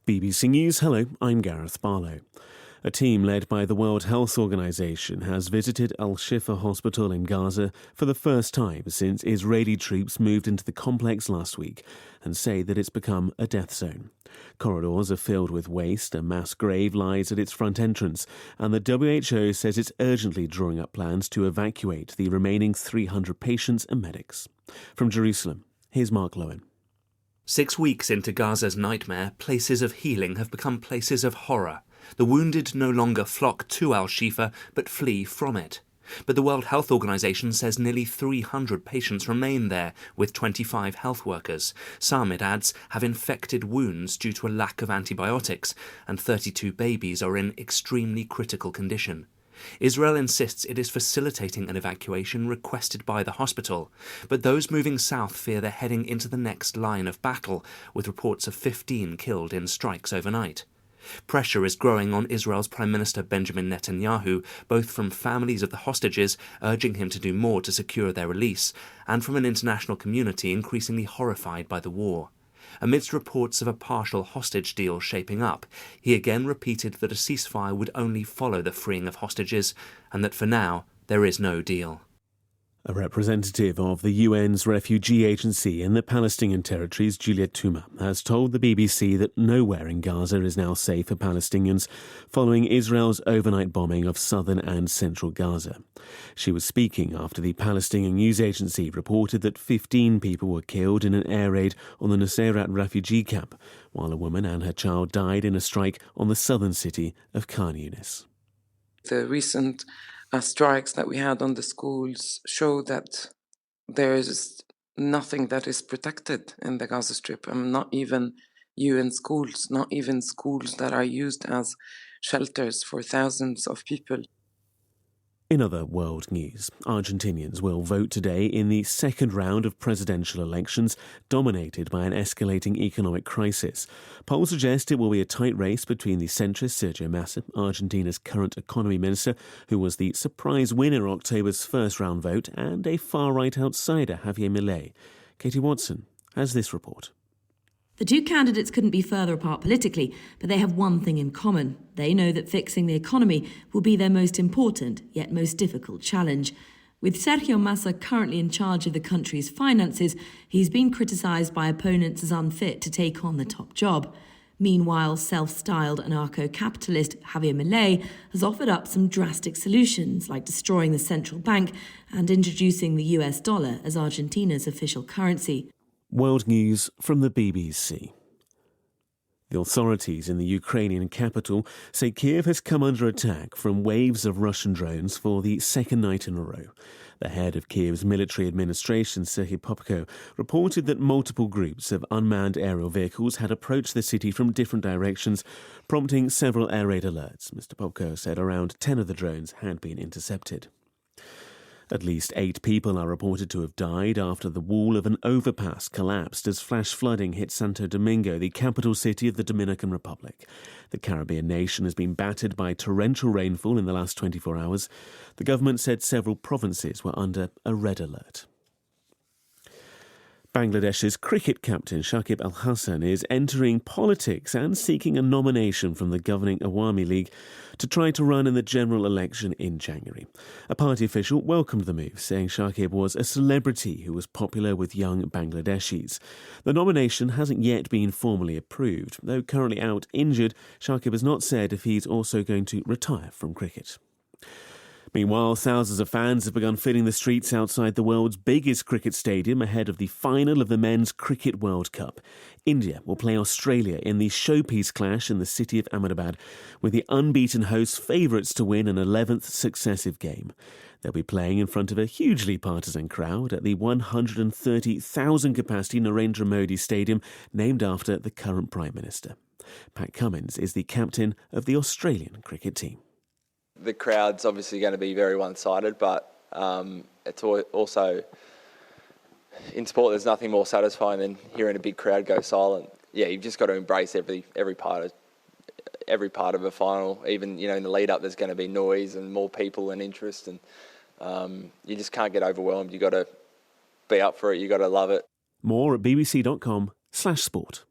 BBC News, hello, I'm Gareth Barlow. A team led by the World Health Organization has visited Al-Shifa Hospital in Gaza for the first time since Israeli troops moved into the complex last week and say that it's become a death zone. Corridors are filled with waste, a mass grave lies at its front entrance, and the WHO says it's urgently drawing up plans to evacuate the remaining 300 patients and medics. From Jerusalem, here's Mark Lowen. 6 weeks into Gaza's nightmare, places of healing have become places of horror. The wounded no longer flock to Al-Shifa, but flee from it. But the World Health Organization says nearly 300 patients remain there, with 25 health workers. Some, it adds, have infected wounds due to a lack of antibiotics, and 32 babies are in extremely critical condition. Israel insists it is facilitating an evacuation requested by the hospital, but those moving south fear they're heading into the next line of battle, with reports of 15 killed in strikes overnight. Pressure is growing on Israel's Prime Minister Benjamin Netanyahu, both from families of the hostages urging him to do more to secure their release, and from an international community increasingly horrified by the war. Amidst reports of a partial hostage deal shaping up, he again repeated that a ceasefire would only follow the freeing of hostages, and that for now there is no deal. A representative of the UN's refugee agency in the Palestinian territories, Juliet Touma, has told the BBC that nowhere in Gaza is now safe for Palestinians following Israel's overnight bombing of southern and central Gaza. She was speaking after the Palestinian news agency reported that 15 people were killed in an air raid on the Nuseirat refugee camp, while a woman and her child died in a strike on the southern city of Khan Yunis. The recent strikes that we had on the schools show that there is nothing that is protected in the Gaza Strip, and not even UN schools, not even schools that are used as shelters for thousands of people. In other world news, Argentinians will vote today in the second round of presidential elections, dominated by an escalating economic crisis. Polls suggest it will be a tight race between the centrist Sergio Massa, Argentina's current economy minister, who was the surprise winner of October's first round vote, and a far-right outsider, Javier Milei. Katie Watson has this report. The two candidates couldn't be further apart politically, but they have one thing in common. They know that fixing the economy will be their most important, yet most difficult challenge. With Sergio Massa currently in charge of the country's finances, he's been criticised by opponents as unfit to take on the top job. Meanwhile, self-styled anarcho-capitalist Javier Milei has offered up some drastic solutions, like destroying the central bank and introducing the US dollar as Argentina's official currency. World news from the BBC. The authorities in the Ukrainian capital say Kiev has come under attack from waves of Russian drones for the second night in a row. The head of Kiev's military administration, Serhiy Popko, reported that multiple groups of unmanned aerial vehicles had approached the city from different directions, prompting several air raid alerts. Mr. Popko said around 10 of the drones had been intercepted. At least 8 people are reported to have died after the wall of an overpass collapsed as flash flooding hit Santo Domingo, the capital city of the Dominican Republic. The Caribbean nation has been battered by torrential rainfall in the last 24 hours. The government said several provinces were under a red alert. Bangladesh's cricket captain Shakib Al Hasan is entering politics and seeking a nomination from the governing Awami League to try to run in the general election in January. A party official welcomed the move, saying Shakib was a celebrity who was popular with young Bangladeshis. The nomination hasn't yet been formally approved. Though currently out injured, Shakib has not said if he's also going to retire from cricket. Meanwhile, thousands of fans have begun filling the streets outside the world's biggest cricket stadium ahead of the final of the Men's Cricket World Cup. India will play Australia in the showpiece clash in the city of Ahmedabad, with the unbeaten hosts favourites to win an 11th successive game. They'll be playing in front of a hugely partisan crowd at the 130,000 capacity Narendra Modi Stadium, named after the current Prime Minister. Pat Cummins is the captain of the Australian cricket team. The crowd's obviously going to be very one-sided, but it's also, in sport, there's nothing more satisfying than hearing a big crowd go silent. Yeah, you've just got to embrace every part of a final. Even, in the lead-up, there's going to be noise and more people and interest, and you just can't get overwhelmed. You've got to be up for it. You've got to love it. More at bbc.com/sport.